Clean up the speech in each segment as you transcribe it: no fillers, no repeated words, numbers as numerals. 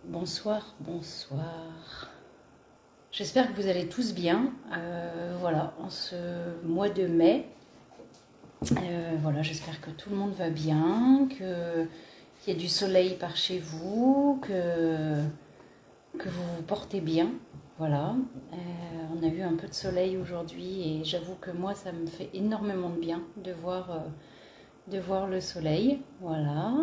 Bonsoir, bonsoir. J'espère que vous allez tous bien. Voilà, en ce mois de mai, voilà, j'espère que tout le monde va bien, qu'il y a du soleil par chez vous, que vous vous portez bien. Voilà, on a eu un peu de soleil aujourd'hui et j'avoue que moi, ça me fait énormément de bien de voir le soleil. Voilà.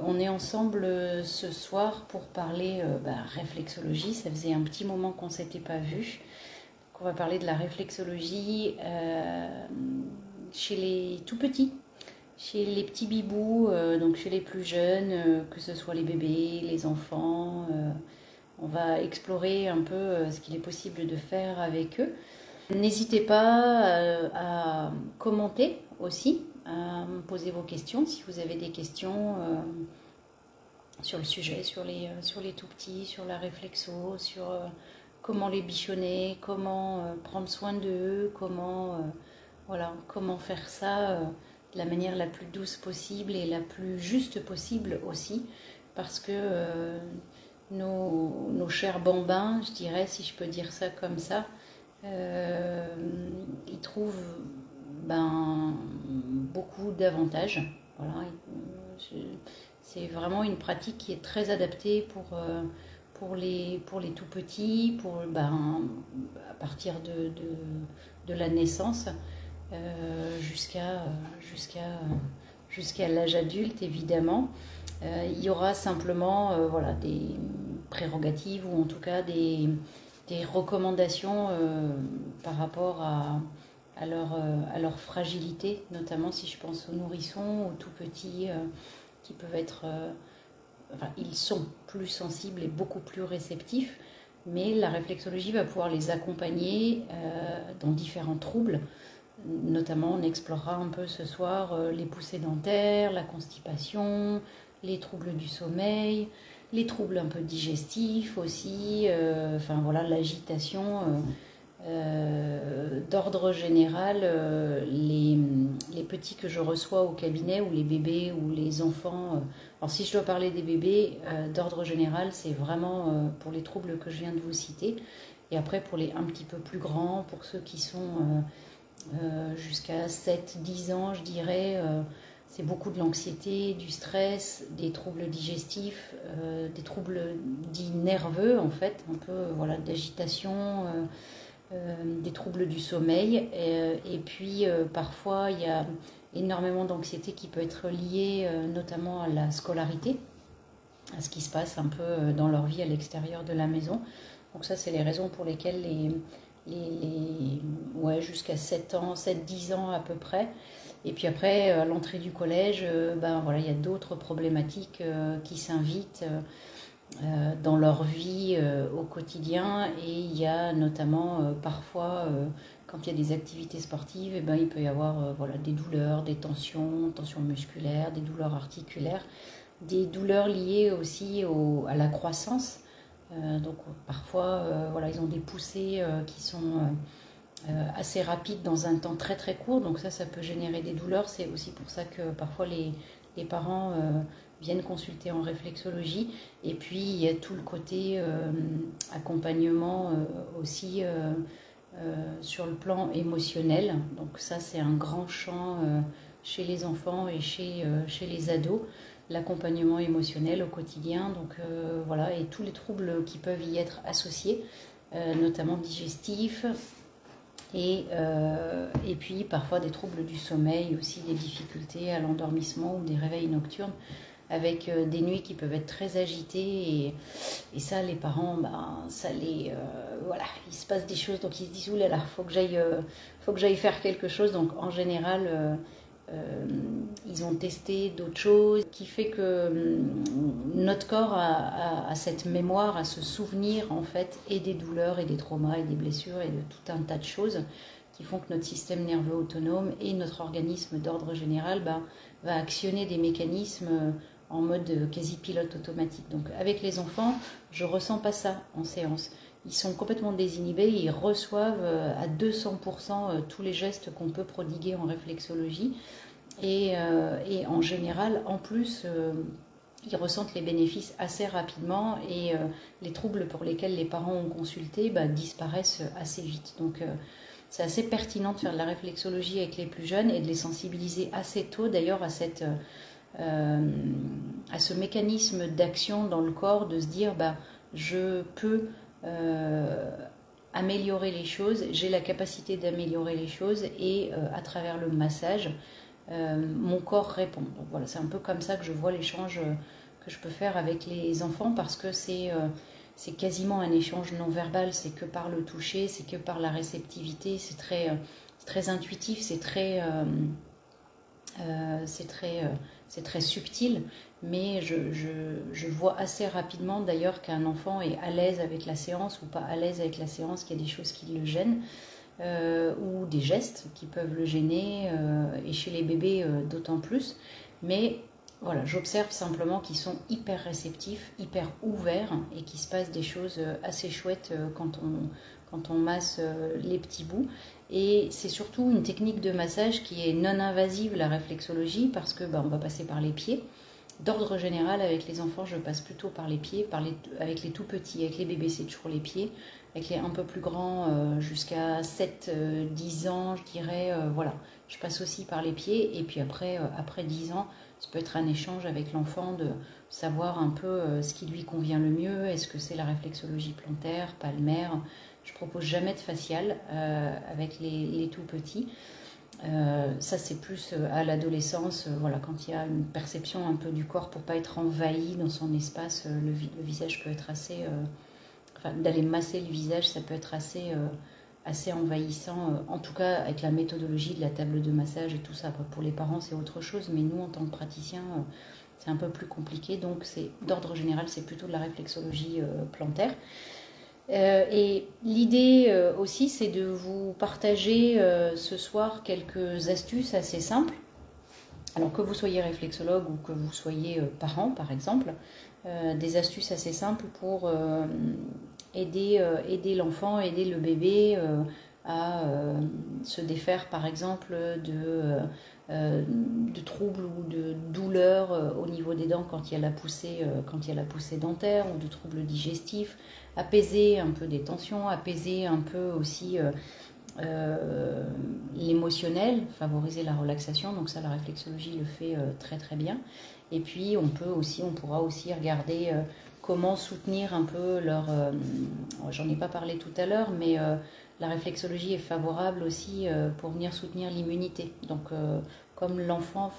On est ensemble ce soir pour parler réflexologie. Ça faisait un petit moment qu'on ne s'était pas vu. On va parler de la réflexologie chez les tout petits, chez les petits bibous, donc chez les plus jeunes, que ce soit les bébés, les enfants. On va explorer un peu ce qu'il est possible de faire avec eux. N'hésitez pas à commenter aussi, à me poser vos questions si vous avez des questions sur le sujet, sur les tout petits, sur la réflexo, sur comment les bichonner, comment prendre soin d'eux, comment faire ça de la manière la plus douce possible et la plus juste possible aussi, parce que nos chers bambins, je dirais, si je peux dire ça comme ça, ils trouvent beaucoup d'avantages. Voilà, c'est vraiment une pratique qui est très adaptée pour les tout petits, à partir de la naissance jusqu'à l'âge adulte, évidemment. Il y aura simplement des prérogatives ou en tout cas des recommandations par rapport à leur fragilité, notamment si je pense aux nourrissons, aux tout petits qui peuvent être... ils sont plus sensibles et beaucoup plus réceptifs, mais la réflexologie va pouvoir les accompagner dans différents troubles. Notamment, on explorera un peu ce soir les poussées dentaires, la constipation, les troubles du sommeil, les troubles un peu digestifs aussi, l'agitation. D'ordre général, les petits que je reçois au cabinet, ou les bébés, ou les enfants, alors si je dois parler des bébés, d'ordre général, c'est vraiment pour les troubles que je viens de vous citer. Et après, pour les un petit peu plus grands, pour ceux qui sont jusqu'à 7-10 ans, je dirais, c'est beaucoup de l'anxiété, du stress, des troubles digestifs, des troubles dits nerveux, en fait, un peu d'agitation, des troubles du sommeil. Et puis, parfois, il y a énormément d'anxiété qui peut être liée notamment à la scolarité, à ce qui se passe un peu dans leur vie à l'extérieur de la maison. Donc ça, c'est les raisons pour lesquelles jusqu'à 7 ans, 7-10 ans à peu près. Et puis après, à l'entrée du collège, il y a d'autres problématiques qui s'invitent dans leur vie au quotidien. Et il y a notamment parfois, quand il y a des activités sportives, il peut y avoir des douleurs, des tensions musculaires, des douleurs articulaires, des douleurs liées aussi à la croissance. Donc parfois, ils ont des poussées qui sont assez rapides dans un temps très très court. Donc ça peut générer des douleurs. C'est aussi pour ça que parfois les parents viennent consulter en réflexologie. Et puis il y a tout le côté accompagnement aussi sur le plan émotionnel. Donc ça, c'est un grand champ chez les enfants et chez les ados. L'accompagnement émotionnel au quotidien, et tous les troubles qui peuvent y être associés, notamment digestifs, et puis parfois des troubles du sommeil, aussi des difficultés à l'endormissement ou des réveils nocturnes, avec des nuits qui peuvent être très agitées, et ça, les parents, il se passe des choses, donc ils se disent, oulala, faut que j'aille faire quelque chose. Donc en général, ils ont testé d'autres choses, qui fait que notre corps a cette mémoire, a ce souvenir en fait, et des douleurs et des traumas et des blessures et de tout un tas de choses qui font que notre système nerveux autonome et notre organisme d'ordre général va actionner des mécanismes en mode quasi-pilote automatique. Donc avec les enfants, je ne ressens pas ça en séance. Ils sont complètement désinhibés, ils reçoivent à 200% tous les gestes qu'on peut prodiguer en réflexologie. Et en général, en plus, ils ressentent les bénéfices assez rapidement et les troubles pour lesquels les parents ont consulté disparaissent assez vite. Donc c'est assez pertinent de faire de la réflexologie avec les plus jeunes et de les sensibiliser assez tôt d'ailleurs à ce mécanisme d'action dans le corps, de se dire je peux améliorer les choses, j'ai la capacité d'améliorer les choses et à travers le massage, mon corps répond. Donc voilà, c'est un peu comme ça que je vois l'échange que je peux faire avec les enfants, parce que c'est quasiment un échange non verbal, c'est que par le toucher, c'est que par la réceptivité, c'est très intuitif, c'est très subtil, mais je vois assez rapidement d'ailleurs qu'un enfant est à l'aise avec la séance ou pas à l'aise avec la séance, qu'il y a des choses qui le gênent. Ou des gestes qui peuvent le gêner, et chez les bébés d'autant plus. Mais voilà, j'observe simplement qu'ils sont hyper réceptifs, hyper ouverts, et qu'il se passe des choses assez chouettes quand on masse les petits bouts. Et c'est surtout une technique de massage qui est non invasive, la réflexologie, parce que on va passer par les pieds. D'ordre général, avec les enfants, je passe plutôt par les pieds, avec les tout petits. Avec les bébés, c'est toujours les pieds. Avec les un peu plus grands, jusqu'à 7-10 ans, je dirais, voilà. Je passe aussi par les pieds. Et puis après 10 ans, ça peut être un échange avec l'enfant de savoir un peu ce qui lui convient le mieux. Est-ce que c'est la réflexologie plantaire, palmaire? Je propose jamais de facial avec les tout petits. Ça c'est plus à l'adolescence, voilà, quand il y a une perception un peu du corps pour pas être envahi dans son espace, le visage peut être assez, d'aller masser le visage, ça peut être assez envahissant, en tout cas avec la méthodologie de la table de massage et tout ça. Pour les parents c'est autre chose, mais nous en tant que praticiens c'est un peu plus compliqué, donc c'est d'ordre général c'est plutôt de la réflexologie plantaire. Et l'idée aussi, c'est de vous partager ce soir quelques astuces assez simples. Alors que vous soyez réflexologue ou que vous soyez parent, par exemple, des astuces assez simples pour aider l'enfant, aider le bébé à se défaire, par exemple, de troubles ou de douleurs au niveau des dents quand il y a la poussée dentaire, ou de troubles digestifs, apaiser un peu des tensions, apaiser un peu aussi l'émotionnel, favoriser la relaxation. Donc ça, la réflexologie le fait très très bien. Et puis on pourra aussi regarder comment soutenir un peu j'en ai pas parlé tout à l'heure, mais la réflexologie est favorable aussi pour venir soutenir l'immunité. Donc comme l'enfant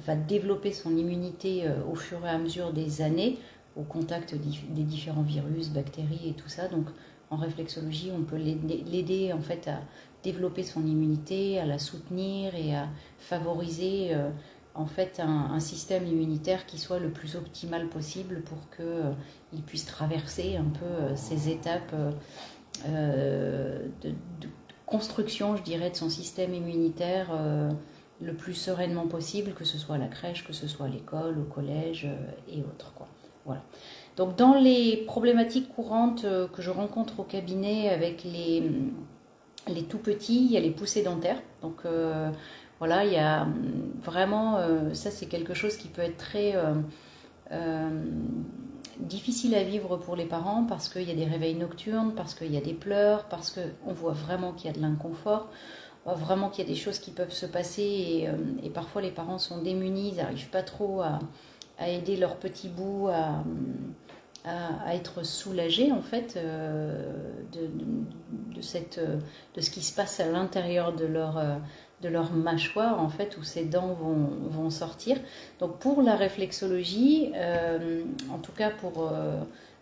va développer son immunité au fur et à mesure des années, au contact des différents virus, bactéries et tout ça. Donc en réflexologie, on peut l'aider en fait à développer son immunité, à la soutenir et à favoriser en fait un système immunitaire qui soit le plus optimal possible pour qu'il puisse traverser un peu ces étapes de construction, je dirais, de son système immunitaire le plus sereinement possible, que ce soit à la crèche, que ce soit à l'école, au collège et autres, quoi. Voilà. Donc dans les problématiques courantes que je rencontre au cabinet avec les tout petits, il y a les poussées dentaires. Donc voilà, il y a vraiment, ça c'est quelque chose qui peut être très difficile à vivre pour les parents, parce qu'il y a des réveils nocturnes, parce qu'il y a des pleurs, parce qu'on voit vraiment qu'il y a de l'inconfort, on voit vraiment qu'il y a des choses qui peuvent se passer, et parfois les parents sont démunis, ils n'arrivent pas trop à aider leur petit bout à être soulagés en fait de ce qui se passe à l'intérieur de leur mâchoire en fait, où ces dents vont sortir. Donc pour la réflexologie, en tout cas pour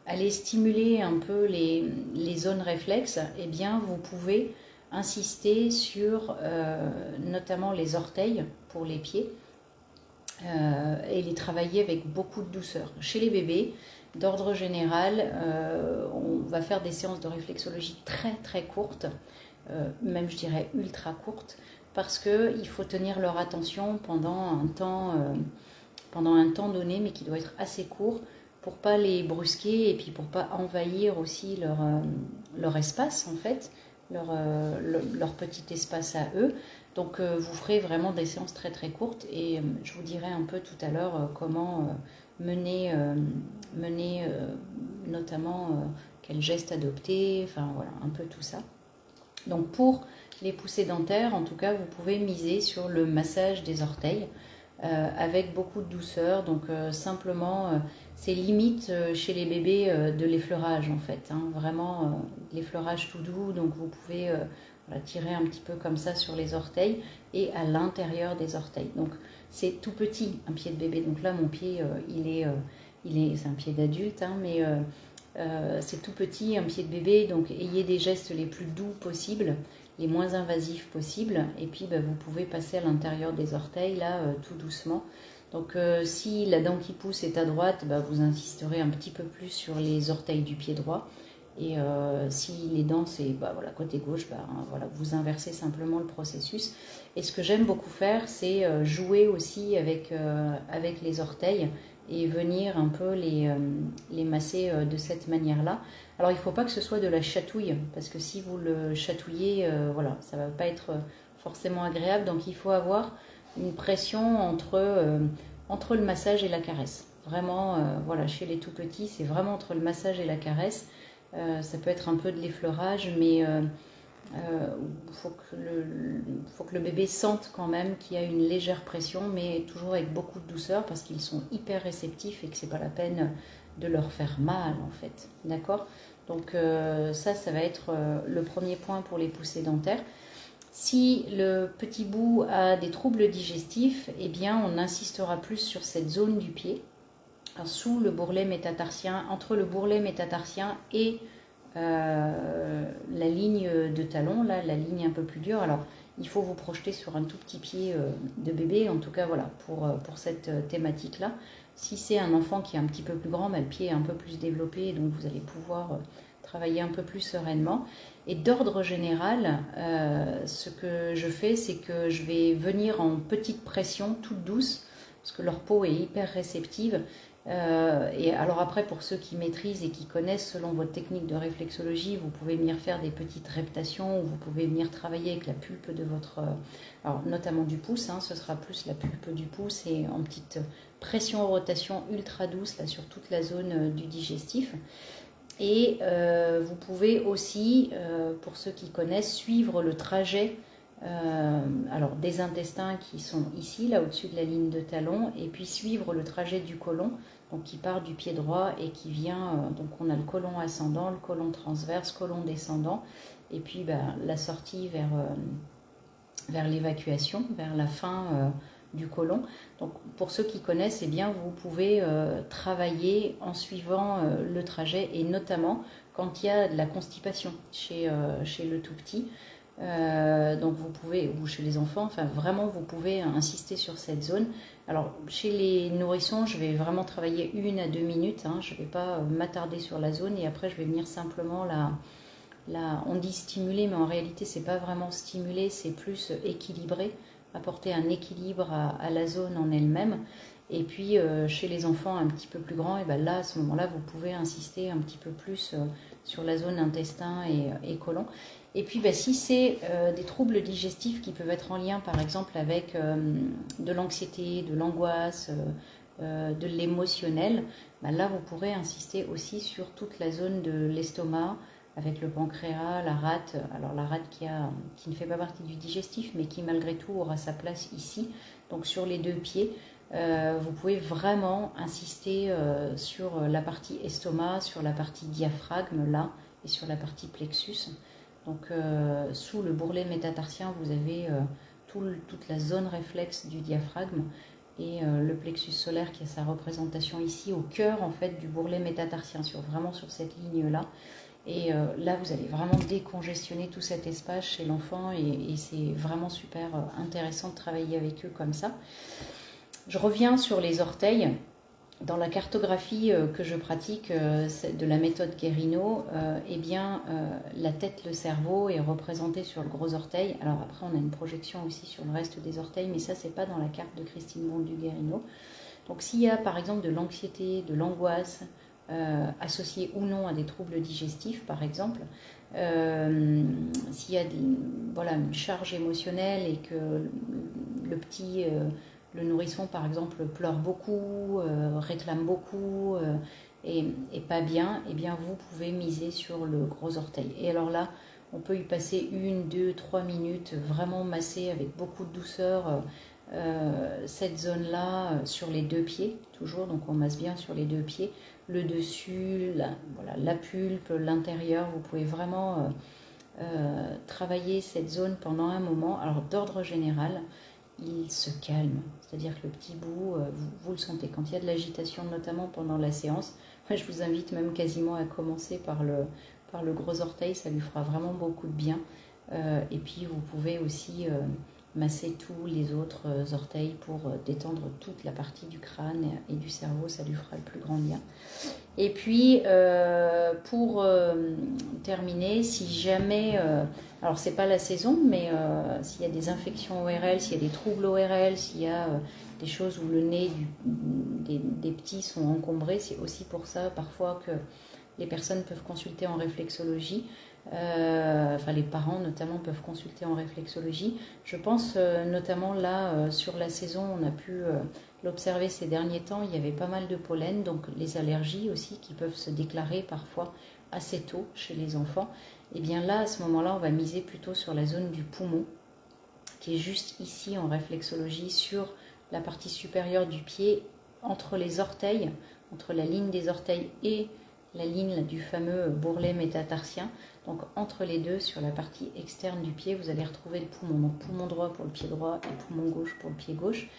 aller stimuler un peu les zones réflexes, eh bien vous pouvez insister sur notamment les orteils pour les pieds, et les travailler avec beaucoup de douceur. Chez les bébés, d'ordre général, on va faire des séances de réflexologie très très courtes, même je dirais ultra courtes, parce qu'il faut tenir leur attention pendant un temps donné, mais qui doit être assez court, pour pas les brusquer et puis pour pas envahir aussi leur espace en fait, leur petit espace à eux. Donc vous ferez vraiment des séances très très courtes et je vous dirai un peu tout à l'heure comment mener, notamment quel geste adopter, enfin voilà, un peu tout ça. Donc pour les poussées dentaires, en tout cas, vous pouvez miser sur le massage des orteils avec beaucoup de douceur. Donc simplement, c'est limite chez les bébés de l'effleurage en fait. Hein, vraiment l'effleurage tout doux. Donc vous pouvez voilà, tirer un petit peu comme ça sur les orteils et à l'intérieur des orteils. Donc c'est tout petit, un pied de bébé. Donc là, mon pied, c'est un pied d'adulte, hein, mais c'est tout petit, un pied de bébé. Donc ayez des gestes les plus doux possibles, les moins invasifs possibles. Et puis vous pouvez passer à l'intérieur des orteils, là, tout doucement. Donc si la dent qui pousse est à droite, vous insisterez un petit peu plus sur les orteils du pied droit. Et si les dents c'est voilà, côté gauche, voilà, vous inversez simplement le processus. Et ce que j'aime beaucoup faire, c'est jouer aussi avec les orteils et venir un peu les masser de cette manière-là. Alors il ne faut pas que ce soit de la chatouille, parce que si vous le chatouillez, voilà, ça ne va pas être forcément agréable. Donc il faut avoir une pression entre le massage et la caresse. Vraiment, voilà, chez les tout petits, c'est vraiment entre le massage et la caresse. Ça peut être un peu de l'effleurage, mais faut que le bébé sente quand même qu'il y a une légère pression, mais toujours avec beaucoup de douceur, parce qu'ils sont hyper réceptifs et que c'est pas la peine de leur faire mal en fait. D'accord? Donc ça va être le premier point pour les poussées dentaires. Si le petit bout a des troubles digestifs, eh bien on insistera plus sur cette zone du pied, sous le bourrelet métatarsien, entre le bourrelet métatarsien et la ligne de talon, là, la ligne un peu plus dure. Alors, il faut vous projeter sur un tout petit pied de bébé, en tout cas, voilà, pour cette thématique-là. Si c'est un enfant qui est un petit peu plus grand, le pied est un peu plus développé, donc vous allez pouvoir travailler un peu plus sereinement. Et d'ordre général, ce que je fais, c'est que je vais venir en petite pression, toute douce, parce que leur peau est hyper réceptive. Et alors après, pour ceux qui maîtrisent et qui connaissent, selon votre technique de réflexologie, vous pouvez venir faire des petites reptations, ou vous pouvez venir travailler avec la pulpe de votre, alors notamment du pouce, hein, ce sera plus la pulpe du pouce, et en petite pression rotation ultra douce là sur toute la zone du digestif. Et vous pouvez aussi, pour ceux qui connaissent, suivre le trajet alors des intestins qui sont ici, là au-dessus de la ligne de talon, et puis suivre le trajet du côlon, donc qui part du pied droit et qui vient, donc on a le côlon ascendant, le côlon transverse, côlon descendant, et puis la sortie vers l'évacuation, vers la fin du côlon. Donc pour ceux qui connaissent, eh bien, vous pouvez travailler en suivant le trajet, et notamment quand il y a de la constipation chez le tout petit. Donc vous pouvez, ou chez les enfants, enfin vraiment vous pouvez insister sur cette zone. Alors chez les nourrissons, je vais vraiment travailler 1 à 2 minutes, hein, je ne vais pas m'attarder sur la zone, et après je vais venir simplement on dit stimuler, mais en réalité c'est pas vraiment stimuler, c'est plus équilibrer, apporter un équilibre à la zone en elle-même. Et puis chez les enfants un petit peu plus grands, et là à ce moment-là vous pouvez insister un petit peu plus sur la zone intestin et côlon. Et puis si c'est des troubles digestifs qui peuvent être en lien par exemple avec de l'anxiété, de l'angoisse, de l'émotionnel, là vous pourrez insister aussi sur toute la zone de l'estomac, avec le pancréas, la rate. Alors la rate qui ne fait pas partie du digestif, mais qui malgré tout aura sa place ici, donc sur les 2 pieds. Vous pouvez vraiment insister sur la partie estomac, sur la partie diaphragme là, et sur la partie plexus. Donc sous le bourrelet métatarsien, vous avez toute la zone réflexe du diaphragme, et le plexus solaire qui a sa représentation ici au cœur en fait du bourrelet métatarsien, vraiment sur cette ligne là. Et là vous allez vraiment décongestionner tout cet espace chez l'enfant, et c'est vraiment super intéressant de travailler avec eux comme ça. Je reviens sur les orteils. Dans la cartographie que je pratique de la méthode Guérino, la tête, le cerveau est représenté sur le gros orteil. Alors après, on a une projection aussi sur le reste des orteils, mais ça, c'est pas dans la carte de Christine Bondu Guérino. Donc s'il y a par exemple de l'anxiété, de l'angoisse, associés ou non à des troubles digestifs, par exemple. S'il y a voilà, une charge émotionnelle et que le petit, le nourrisson, par exemple, pleure beaucoup, réclame beaucoup et pas bien, eh bien, vous pouvez miser sur le gros orteil. Et alors là, on peut y passer 1, 2, 3 minutes, vraiment masser avec beaucoup de douceur cette zone-là sur les 2 pieds, toujours. Donc on masse bien sur les 2 pieds, le dessus, voilà, la pulpe, l'intérieur. Vous pouvez vraiment travailler cette zone pendant un moment. Alors d'ordre général, il se calme. C'est-à-dire que le petit bout, vous le sentez. Quand il y a de l'agitation, notamment pendant la séance, moi, je vous invite même quasiment à commencer par le gros orteil. Ça lui fera vraiment beaucoup de bien. Et puis, vous pouvez aussi masser tous les autres orteils pour détendre toute la partie du crâne et du cerveau. Ça lui fera le plus grand bien. Et puis, pour terminer, si jamais, alors c'est pas la saison, mais s'il y a des infections ORL, s'il y a des troubles ORL, s'il y a des choses où le nez des petits sont encombrés, c'est aussi pour ça parfois que les personnes peuvent consulter en réflexologie. Enfin les parents notamment peuvent consulter en réflexologie. Je pense notamment là sur la saison, on a pu l'observer ces derniers temps, il y avait pas mal de pollen, donc les allergies aussi qui peuvent se déclarer parfois assez tôt chez les enfants. Et bien là, à ce moment-là, on va miser plutôt sur la zone du poumon, qui est juste ici en réflexologie, sur la partie supérieure du pied, entre les orteils, entre la ligne des orteils et la ligne là, du fameux bourrelet métatarsien. Donc entre les deux, sur la partie externe du pied, vous allez retrouver le poumon. Donc poumon droit pour le pied droit et poumon gauche pour le pied gauche.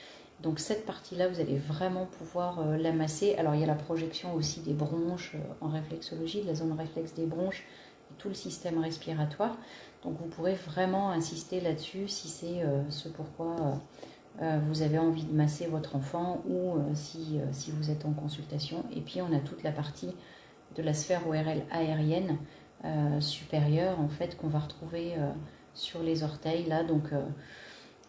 Donc cette partie-là, vous allez vraiment pouvoir la masser. Alors il y a la projection aussi des bronches en réflexologie, de la zone réflexe des bronches, et tout le système respiratoire. Donc vous pourrez vraiment insister là-dessus si c'est ce pourquoi vous avez envie de masser votre enfant ou si vous êtes en consultation. Et puis on a toute la partie de la sphère ORL aérienne supérieure en fait qu'on va retrouver sur les orteils là. Donc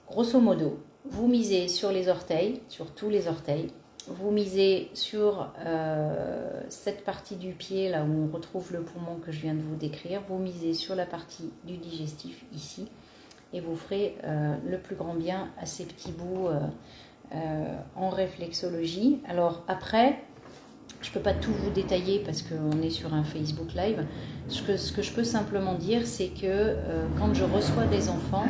grosso modo, vous misez sur les orteils, sur tous les orteils. Vous misez sur cette partie du pied là où on retrouve le poumon que je viens de vous décrire. Vous misez sur la partie du digestif ici et vous ferez le plus grand bien à ces petits bouts en réflexologie. Alors après, je ne peux pas tout vous détailler parce qu'on est sur un Facebook Live. Ce que je peux simplement dire, c'est que quand je reçois des enfants,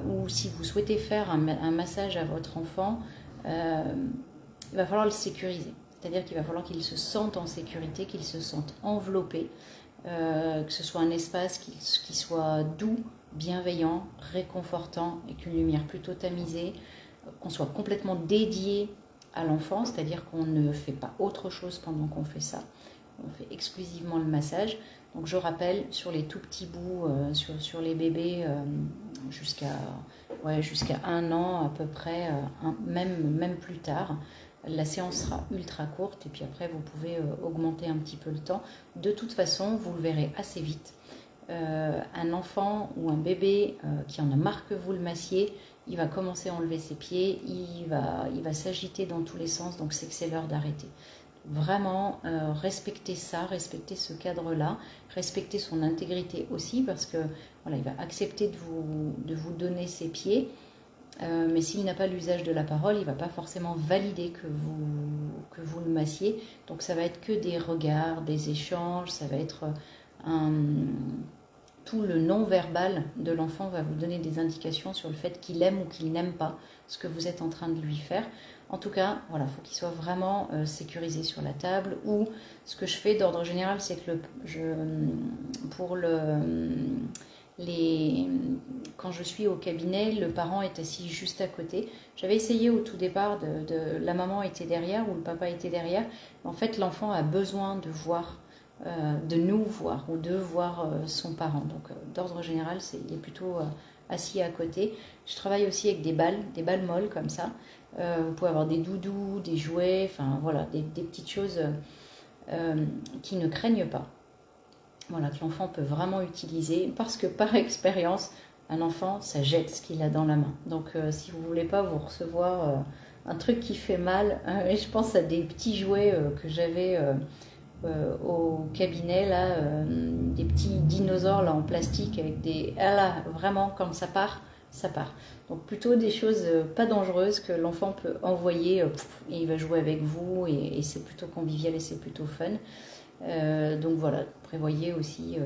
ou si vous souhaitez faire un massage à votre enfant, il va falloir le sécuriser. C'est-à-dire qu'il va falloir qu'il se sente en sécurité, qu'il se sente enveloppé, que ce soit un espace qui soit doux, bienveillant, réconfortant, avec une lumière plutôt tamisée, qu'on soit complètement dédié à l'enfant, c'est-à-dire qu'on ne fait pas autre chose pendant qu'on fait ça. On fait exclusivement le massage. Donc je rappelle, sur les tout petits bouts, sur les bébés jusqu'à 1 an à peu près, même plus tard, la séance sera ultra courte et puis après vous pouvez augmenter un petit peu le temps. De toute façon, vous le verrez assez vite. Un enfant ou un bébé qui en a marre que vous le massiez, il va commencer à enlever ses pieds, il va s'agiter dans tous les sens, donc c'est que c'est l'heure d'arrêter. Vraiment respecter ça, respecter ce cadre-là, respecter son intégrité aussi, parce que voilà, il va accepter de vous donner ses pieds, mais s'il n'a pas l'usage de la parole, il ne va pas forcément valider que vous le massiez. Donc ça va être que des regards, des échanges, ça va être tout le non-verbal de l'enfant va vous donner des indications sur le fait qu'il aime ou qu'il n'aime pas ce que vous êtes en train de lui faire. En tout cas, voilà, il faut qu'il soit vraiment sécurisé sur la table. Ou ce que je fais d'ordre général, c'est que quand je suis au cabinet, le parent est assis juste à côté. J'avais essayé au tout départ, la maman était derrière ou le papa était derrière. En fait, l'enfant a besoin de voir, de nous voir ou de voir son parent. Donc, d'ordre général, il est plutôt assis à côté. Je travaille aussi avec des balles molles comme ça. Vous pouvez avoir des doudous, des jouets, enfin voilà, des petites choses qui ne craignent pas. Voilà, que l'enfant peut vraiment utiliser, parce que par expérience, un enfant, ça jette ce qu'il a dans la main. Donc si vous ne voulez pas vous recevoir un truc qui fait mal. Et je pense à des petits jouets que j'avais au cabinet, là, des petits dinosaures là, en plastique avec des... Ah là, vraiment, quand ça part, ça part. Donc plutôt des choses pas dangereuses que l'enfant peut envoyer et il va jouer avec vous et c'est plutôt convivial et c'est plutôt fun. Donc voilà, prévoyez aussi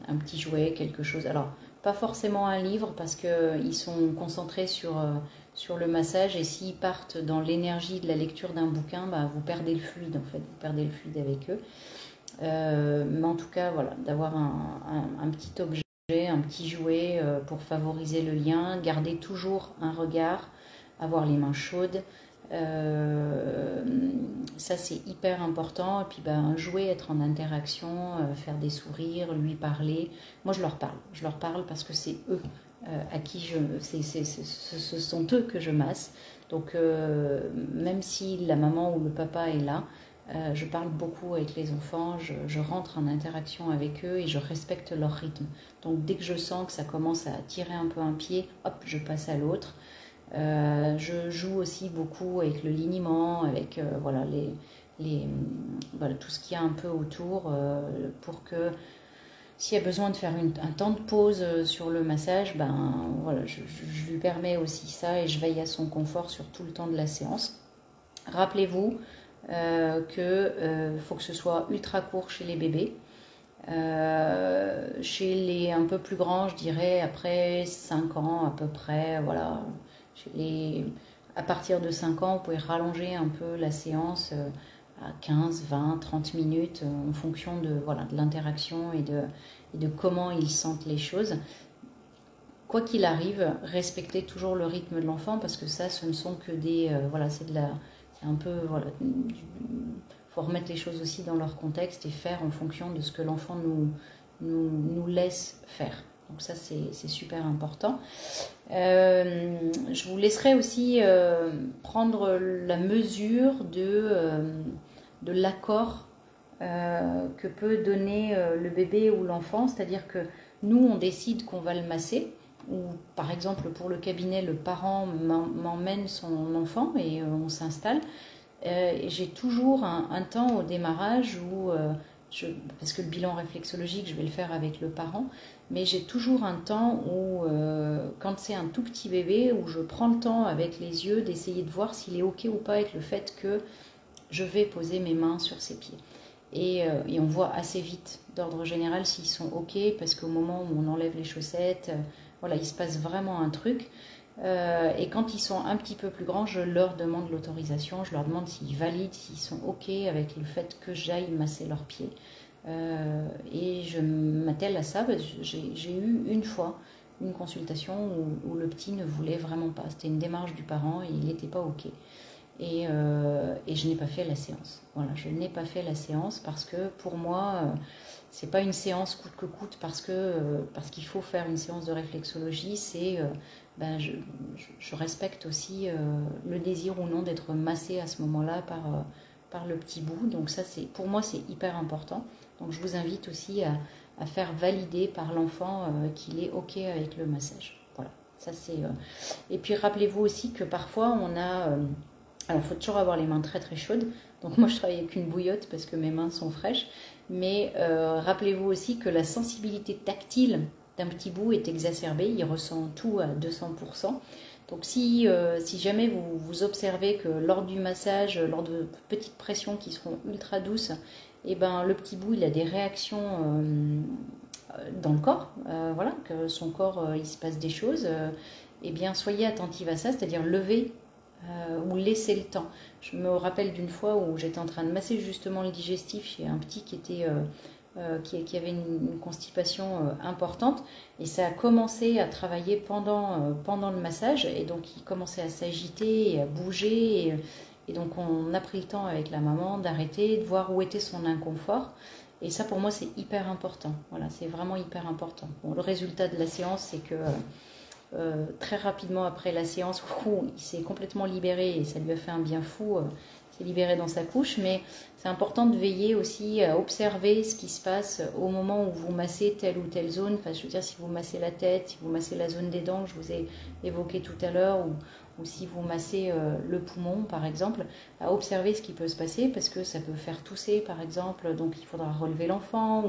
un petit jouet, quelque chose. Alors, pas forcément un livre parce qu'ils sont concentrés sur le massage et s'ils partent dans l'énergie de la lecture d'un bouquin, bah, vous perdez le fluide en fait, vous perdez le fluide avec eux. Mais en tout cas, voilà, d'avoir un petit objet, un petit jouet pour favoriser le lien, garder toujours un regard, avoir les mains chaudes. Ça c'est hyper important et puis ben, jouer, être en interaction, faire des sourires, lui parler. Moi je leur parle parce que c'est eux à qui ce sont eux que je masse. Donc même si la maman ou le papa est là, je parle beaucoup avec les enfants, je rentre en interaction avec eux et je respecte leur rythme. Donc dès que je sens que ça commence à tirer un peu un pied, hop, je passe à l'autre. Je joue aussi beaucoup avec le liniment, avec voilà, voilà, tout ce qu'il y a un peu autour pour que s'il y a besoin de faire un temps de pause sur le massage, ben, voilà, je lui permets aussi ça et je veille à son confort sur tout le temps de la séance. Rappelez-vous qu'il faut que ce soit ultra court chez les bébés. Chez les un peu plus grands, je dirais après 5 ans à peu près, voilà. À partir de 5 ans, vous pouvez rallonger un peu la séance à 15, 20, 30 minutes en fonction de, voilà, de l'interaction et de comment ils sentent les choses. Quoi qu'il arrive, respectez toujours le rythme de l'enfant parce que ça, ce ne sont que des... voilà, c'est un peu... Voilà, faut remettre les choses aussi dans leur contexte et faire en fonction de ce que l'enfant nous laisse faire. Donc ça, c'est super important. Je vous laisserai aussi prendre la mesure de l'accord que peut donner le bébé ou l'enfant. C'est-à-dire que nous, on décide qu'on va le masser. Ou par exemple, pour le cabinet, le parent m'emmène son enfant et on s'installe. J'ai toujours un temps au démarrage où... parce que le bilan réflexologique, je vais le faire avec le parent, mais j'ai toujours un temps où, quand c'est un tout petit bébé, où je prends le temps avec les yeux d'essayer de voir s'il est OK ou pas avec le fait que je vais poser mes mains sur ses pieds. Et on voit assez vite, d'ordre général, s'ils sont OK, parce qu'au moment où on enlève les chaussettes, voilà, il se passe vraiment un truc. Et quand ils sont un petit peu plus grands, je leur demande l'autorisation, je leur demande s'ils valident, s'ils sont OK avec le fait que j'aille masser leurs pieds. Et je m'attelle à ça, parce que j'ai eu une fois une consultation où le petit ne voulait vraiment pas. C'était une démarche du parent et il n'était pas OK. Et je n'ai pas fait la séance. Voilà, je n'ai pas fait la séance parce que pour moi, c'est pas une séance coûte que coûte parce qu'il faut faire une séance de réflexologie. C'est ben, je respecte aussi le désir ou non d'être massé à ce moment-là par le petit bout. Donc ça, pour moi, c'est hyper important. Donc je vous invite aussi à faire valider par l'enfant qu'il est OK avec le massage. Voilà, ça c'est... Et puis rappelez-vous aussi que parfois on a... alors, il faut toujours avoir les mains très très chaudes. Donc moi, je travaille avec une bouillotte parce que mes mains sont fraîches. Mais rappelez-vous aussi que la sensibilité tactile d'un petit bout est exacerbée. Il ressent tout à 200%. Donc si jamais vous observez que lors du massage, lors de petites pressions qui seront ultra douces, et ben, le petit bout, il a des réactions dans le corps. Voilà, que son corps, il se passe des choses. Eh bien, soyez attentive à ça, c'est-à-dire levez ou laisser le temps. Je me rappelle d'une fois où j'étais en train de masser justement le digestif chez un petit qui avait une constipation importante et ça a commencé à travailler pendant le massage et donc il commençait à s'agiter et à bouger et donc on a pris le temps avec la maman d'arrêter, de voir où était son inconfort et ça pour moi c'est hyper important. Voilà, c'est vraiment hyper important. Bon, le résultat de la séance c'est que très rapidement après la séance, il s'est complètement libéré et ça lui a fait un bien fou, il s'est libéré dans sa couche, mais c'est important de veiller aussi à observer ce qui se passe au moment où vous massez telle ou telle zone. Enfin, je veux dire, si vous massez la tête, si vous massez la zone des dents que je vous ai évoqué tout à l'heure, ou si vous massez le poumon par exemple, à observer ce qui peut se passer parce que ça peut faire tousser par exemple, donc il faudra relever l'enfant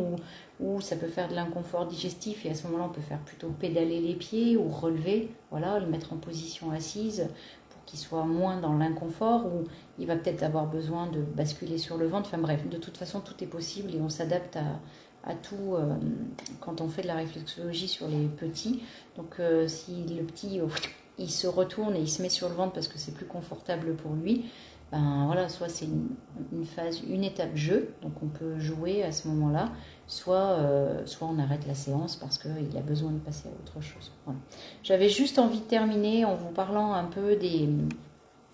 ou ça peut faire de l'inconfort digestif et à ce moment-là on peut faire plutôt pédaler les pieds ou relever, voilà, le mettre en position assise pour qu'il soit moins dans l'inconfort ou il va peut-être avoir besoin de basculer sur le ventre, enfin bref, de toute façon tout est possible et on s'adapte à tout quand on fait de la réflexologie sur les petits. Donc si le petit il se retourne et il se met sur le ventre parce que c'est plus confortable pour lui, ben voilà, soit c'est une étape jeu, donc on peut jouer à ce moment-là, soit on arrête la séance parce qu'il a besoin de passer à autre chose. Voilà. J'avais juste envie de terminer en vous parlant un peu des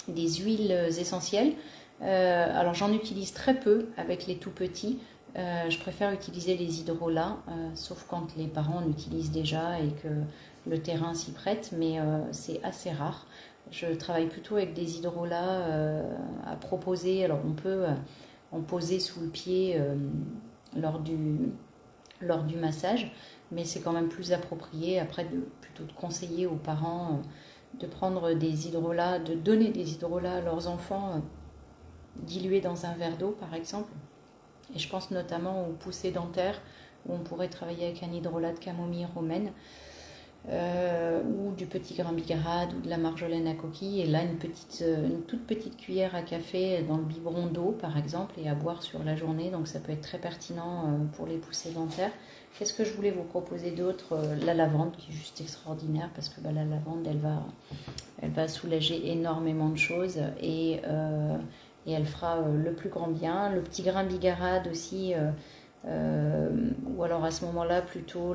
huiles essentielles. Alors j'en utilise très peu avec les tout petits. Je préfère utiliser les hydrolats, sauf quand les parents en utilisent déjà et que le terrain s'y prête, mais c'est assez rare. Je travaille plutôt avec des hydrolats à proposer. Alors on peut en poser sous le pied lors du massage, mais c'est quand même plus approprié après plutôt de conseiller aux parents de prendre des hydrolats, de donner des hydrolats à leurs enfants dilués dans un verre d'eau par exemple. Et je pense notamment aux poussées dentaires où on pourrait travailler avec un hydrolat de camomille romaine ou du petit grain bigarade ou de la marjolaine à coquille. Et là, une toute petite cuillère à café dans le biberon d'eau par exemple et à boire sur la journée. Donc ça peut être très pertinent pour les poussées dentaires. Qu'est-ce que je voulais vous proposer d'autre? La lavande qui est juste extraordinaire parce que la lavande, elle va soulager énormément de choses et elle fera le plus grand bien. Le petit grain bigarade aussi, ou alors à ce moment-là plutôt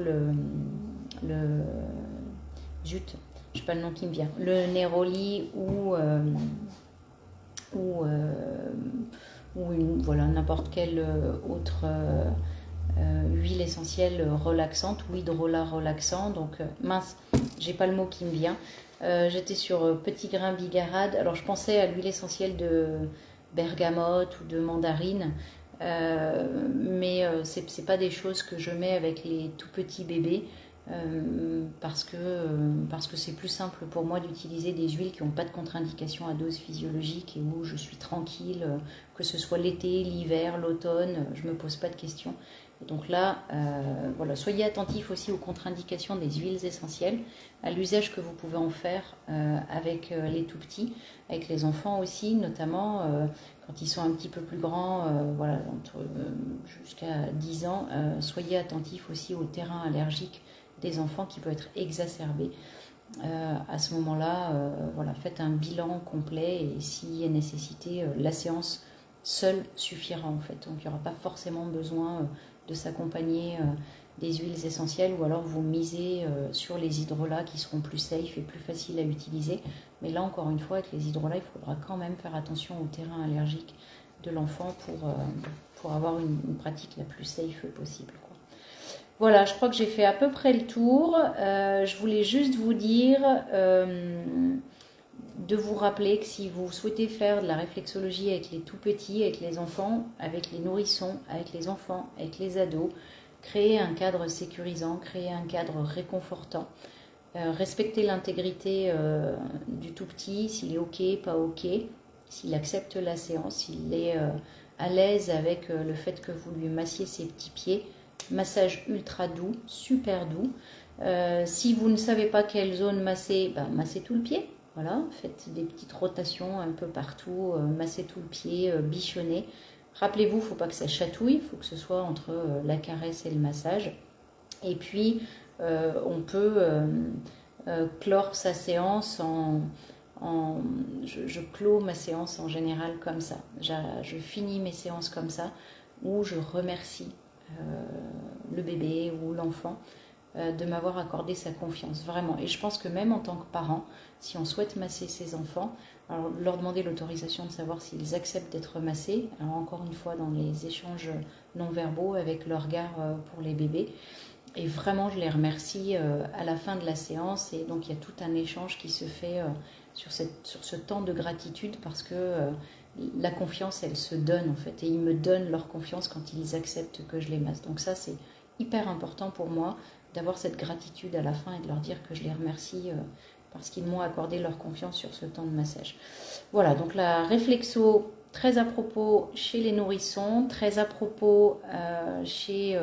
zut, je sais pas le nom qui me vient, le néroli ou voilà, n'importe quelle autre huile essentielle relaxante ou hydrolat relaxant. Donc mince, j'ai pas le mot qui me vient. J'étais sur petit grain bigarade. Alors je pensais à l'huile essentielle de bergamote ou de mandarine, mais c'est pas des choses que je mets avec les tout petits bébés parce que c'est plus simple pour moi d'utiliser des huiles qui n'ont pas de contre-indication à dose physiologique et où je suis tranquille, que ce soit l'été, l'hiver, l'automne, je me pose pas de questions. Et donc là, voilà, soyez attentifs aussi aux contre-indications des huiles essentielles, à l'usage que vous pouvez en faire avec les tout petits, avec les enfants aussi, notamment quand ils sont un petit peu plus grands, voilà, jusqu'à 10 ans, soyez attentifs aussi au terrain allergique des enfants qui peut être exacerbé. À ce moment-là, voilà, faites un bilan complet et s'il y a nécessité, la séance seule suffira en fait. Donc il n'y aura pas forcément besoin de s'accompagner des huiles essentielles ou alors vous misez sur les hydrolats qui seront plus safe et plus faciles à utiliser. Mais là encore une fois, avec les hydrolats, il faudra quand même faire attention au terrain allergique de l'enfant pour avoir une pratique la plus safe possible, quoi. Voilà, je crois que j'ai fait à peu près le tour. Je voulais juste vous dire de vous rappeler que si vous souhaitez faire de la réflexologie avec les tout petits, avec les enfants, avec les nourrissons, avec les enfants, avec les ados, créer un cadre sécurisant, créer un cadre réconfortant, respecter l'intégrité du tout petit, s'il est ok, pas ok, s'il accepte la séance, s'il est à l'aise avec le fait que vous lui massiez ses petits pieds. Massage ultra doux, super doux. Si vous ne savez pas quelle zone masser, massez tout le pied. Voilà, faites des petites rotations un peu partout, massez tout le pied, bichonnez. Rappelez-vous, il ne faut pas que ça chatouille, il faut que ce soit entre la caresse et le massage. Et puis, on peut clore sa séance je clôt ma séance en général comme ça. Je finis mes séances comme ça, où je remercie le bébé ou l'enfant de m'avoir accordé sa confiance, vraiment. Et je pense que même en tant que parent, si on souhaite masser ses enfants, alors leur demander l'autorisation de savoir s'ils acceptent d'être massés, alors encore une fois dans les échanges non verbaux avec le regard pour les bébés. Et vraiment, je les remercie à la fin de la séance. Et donc, il y a tout un échange qui se fait sur ce temps de gratitude parce que la confiance, elle se donne en fait. Et ils me donnent leur confiance quand ils acceptent que je les masse. Donc ça, c'est hyper important pour moi d'avoir cette gratitude à la fin et de leur dire que je les remercie parce qu'ils m'ont accordé leur confiance sur ce temps de massage. Voilà, donc la réflexo, très à propos chez les nourrissons, très à propos chez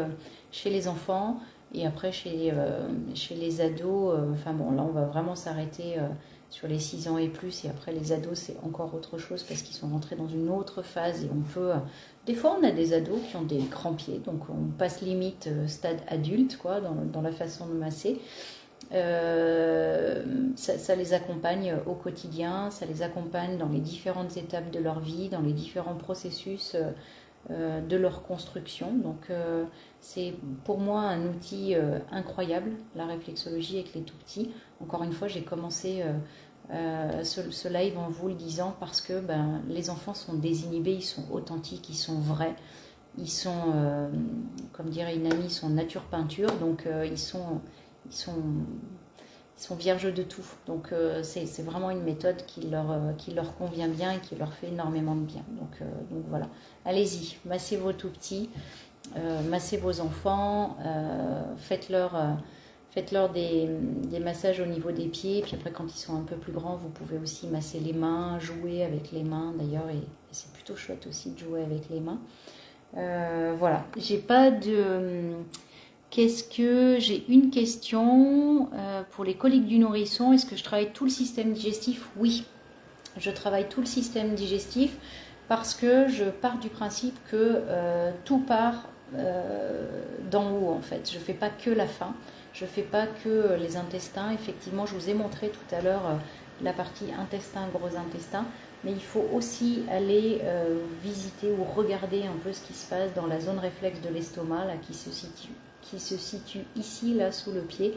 les enfants, et après chez les ados, enfin bon, là on va vraiment s'arrêter sur les 6 ans et plus, et après les ados c'est encore autre chose parce qu'ils sont rentrés dans une autre phase, et on peut... des fois on a des ados qui ont des grands pieds, donc on passe limite stade adulte, quoi, dans la façon de masser. Ça les accompagne au quotidien, ça les accompagne dans les différentes étapes de leur vie, dans les différents processus de leur construction. Donc c'est pour moi un outil incroyable, la réflexologie avec les tout petits. Encore une fois, j'ai commencé ce live en vous le disant parce que les enfants sont désinhibés, ils sont authentiques, ils sont vrais. Ils sont, comme dirait une amie, ils sont nature peinture, donc ils sont vierges de tout. Donc c'est vraiment une méthode qui leur convient bien et qui leur fait énormément de bien. Donc voilà, allez-y, massez vos tout petits, massez vos enfants, faites-leur des massages au niveau des pieds. Puis après, quand ils sont un peu plus grands, vous pouvez aussi masser les mains, jouer avec les mains d'ailleurs, et c'est plutôt chouette aussi de jouer avec les mains. Voilà, j'ai pas de... J'ai une question pour les coliques du nourrisson. Est-ce que je travaille tout le système digestif? Oui, je travaille tout le système digestif parce que je pars du principe que tout part d'en haut en fait. Je ne fais pas que la faim, je ne fais pas que les intestins. Effectivement, je vous ai montré tout à l'heure la partie intestin, gros intestin. Mais il faut aussi aller visiter ou regarder un peu ce qui se passe dans la zone réflexe de l'estomac, là, qui se situe ici, là, sous le pied,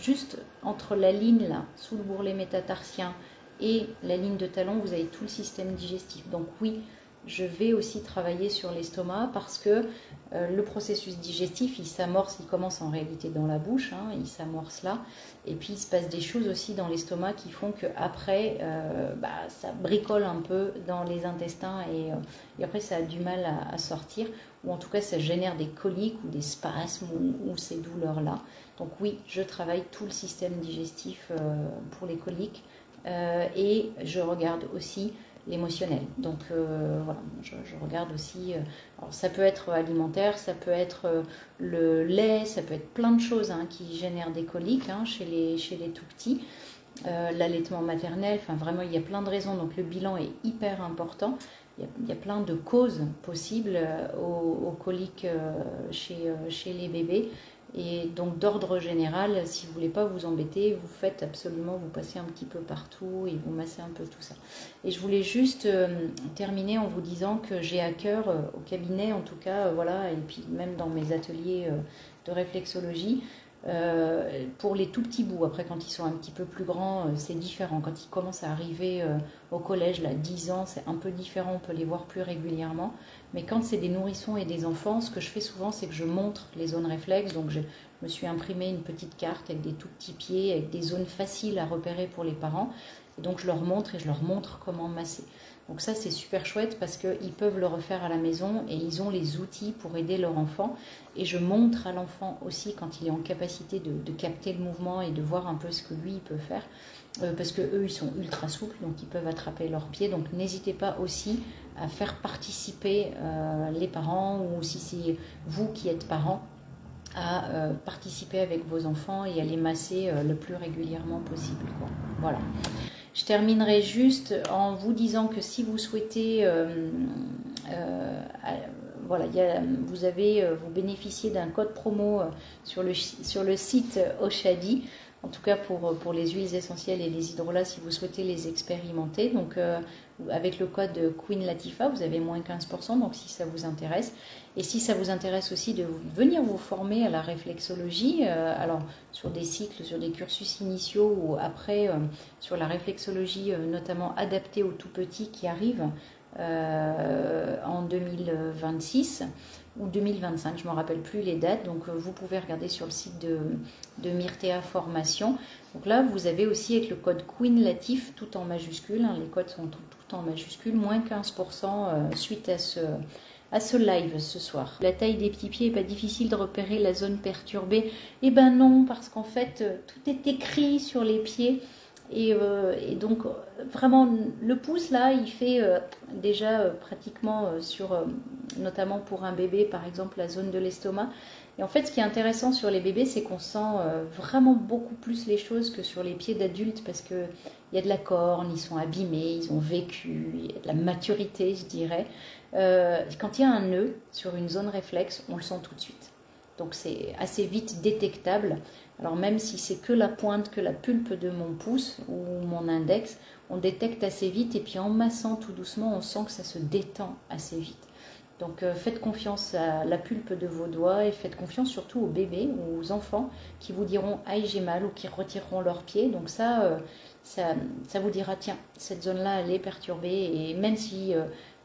juste entre la ligne, là, sous le bourrelet métatarsien et la ligne de talon, vous avez tout le système digestif. Donc oui, je vais aussi travailler sur l'estomac parce que le processus digestif, il commence en réalité dans la bouche, hein, il s'amorce là, et puis il se passe des choses aussi dans l'estomac qui font qu'après, ça bricole un peu dans les intestins et après ça a du mal à sortir, ou en tout cas ça génère des coliques ou des spasmes ou ces douleurs-là. Donc oui, je travaille tout le système digestif pour les coliques et je regarde aussi l'émotionnel. Donc voilà, je regarde aussi, alors ça peut être alimentaire, ça peut être le lait, ça peut être plein de choses hein, qui génèrent des coliques hein, chez les tout petits, l'allaitement maternel, enfin vraiment il y a plein de raisons, donc le bilan est hyper important. Il y a plein de causes possibles aux coliques chez les bébés. Et donc d'ordre général, si vous ne voulez pas vous embêter, vous faites absolument, vous passez un petit peu partout et vous massez un peu tout ça. Et je voulais juste terminer en vous disant que j'ai à cœur, au cabinet en tout cas, voilà, et puis même dans mes ateliers de réflexologie, pour les tout petits bouts, après quand ils sont un petit peu plus grands, c'est différent. Quand ils commencent à arriver au collège, là, 10 ans, c'est un peu différent, on peut les voir plus régulièrement. Mais quand c'est des nourrissons et des enfants, ce que je fais souvent, c'est que je montre les zones réflexes. Donc je me suis imprimé une petite carte avec des tout petits pieds, avec des zones faciles à repérer pour les parents. Et donc je leur montre comment masser. Donc ça c'est super chouette parce qu'ils peuvent le refaire à la maison et ils ont les outils pour aider leur enfant. Et je montre à l'enfant aussi quand il est en capacité de capter le mouvement et de voir un peu ce que lui il peut faire. Parce que eux ils sont ultra souples, donc ils peuvent attraper leurs pieds. Donc n'hésitez pas aussi à faire participer les parents, ou si c'est vous qui êtes parents, à participer avec vos enfants et à les masser le plus régulièrement possible, quoi. Voilà. Je terminerai juste en vous disant que si vous souhaitez, voilà, vous bénéficiez d'un code promo sur le site Oshadi. En tout cas pour les huiles essentielles et les hydrolats, si vous souhaitez les expérimenter. Donc avec le code Queen Latifah, vous avez moins 15%, donc si ça vous intéresse. Et si ça vous intéresse aussi de venir vous former à la réflexologie, alors sur des cycles, sur des cursus initiaux, ou après sur la réflexologie notamment adaptée aux tout petits qui arrivent en 2026 ou 2025, je ne me rappelle plus les dates, donc vous pouvez regarder sur le site de Myrtea Formation. Donc là, vous avez aussi avec le code Queen Latif, tout en majuscule, hein, les codes sont tout en majuscule, moins 15% suite à ce live ce soir. La taille des petits pieds n'est pas difficile de repérer la zone perturbée. Eh ben non, parce qu'en fait, tout est écrit sur les pieds. Et donc, vraiment, le pouce, là, il fait déjà pratiquement sur, notamment pour un bébé, par exemple, la zone de l'estomac. Et en fait, ce qui est intéressant sur les bébés, c'est qu'on sent vraiment beaucoup plus les choses que sur les pieds d'adultes, parce qu'il y a de la corne, ils sont abîmés, ils ont vécu, il y a de la maturité, je dirais. Quand il y a un nœud sur une zone réflexe, on le sent tout de suite. Donc, c'est assez vite détectable. Alors même si c'est que la pointe, que la pulpe de mon pouce ou mon index, on détecte assez vite et puis en massant tout doucement, on sent que ça se détend assez vite. Donc faites confiance à la pulpe de vos doigts et faites confiance surtout aux bébés ou aux enfants qui vous diront « aïe j'ai mal » ou qui retireront leurs pieds. Donc ça vous dira « tiens, cette zone-là elle est perturbée » et même si...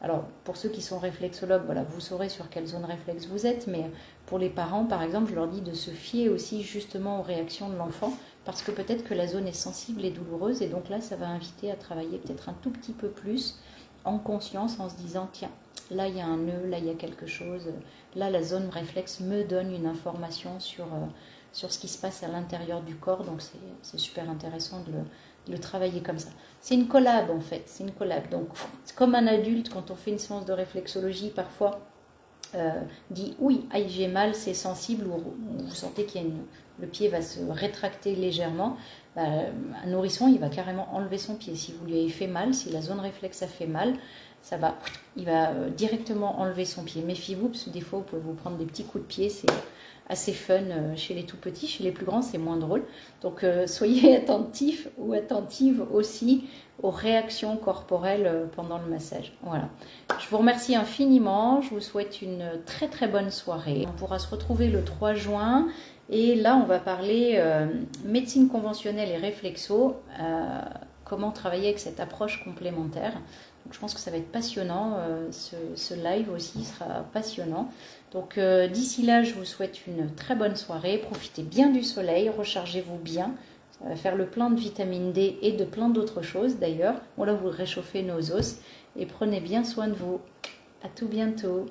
alors pour ceux qui sont réflexologues, voilà, vous saurez sur quelle zone réflexe vous êtes, mais pour les parents, par exemple, je leur dis de se fier aussi justement aux réactions de l'enfant, parce que peut-être que la zone est sensible et douloureuse, et donc là, ça va inviter à travailler peut-être un tout petit peu plus en conscience, en se disant, tiens, là, il y a un nœud, là, il y a quelque chose, là, la zone réflexe me donne une information sur ce qui se passe à l'intérieur du corps, donc c'est super intéressant de le travailler comme ça. C'est une collab, en fait, c'est une collab. Donc, comme un adulte, quand on fait une séance de réflexologie, parfois, dit oui, aïe j'ai mal, c'est sensible, ou vous sentez qu'il y a le pied va se rétracter légèrement, un nourrisson il va carrément enlever son pied. Si vous lui avez fait mal, si la zone réflexe a fait mal, il va directement enlever son pied. Méfiez-vous, parce que des fois vous pouvez vous prendre des petits coups de pied, c'est assez fun chez les tout petits, chez les plus grands c'est moins drôle. Donc soyez attentifs ou attentives aussi aux réactions corporelles pendant le massage. Voilà. Je vous remercie infiniment, je vous souhaite une très très bonne soirée. On pourra se retrouver le 3 juin et là on va parler médecine conventionnelle et réflexo, comment travailler avec cette approche complémentaire. Donc, je pense que ça va être passionnant, ce live aussi sera passionnant. Donc d'ici là, je vous souhaite une très bonne soirée, profitez bien du soleil, rechargez-vous bien, ça va faire le plein de vitamine D et de plein d'autres choses d'ailleurs. On va vous réchauffer nos os et prenez bien soin de vous. À tout bientôt.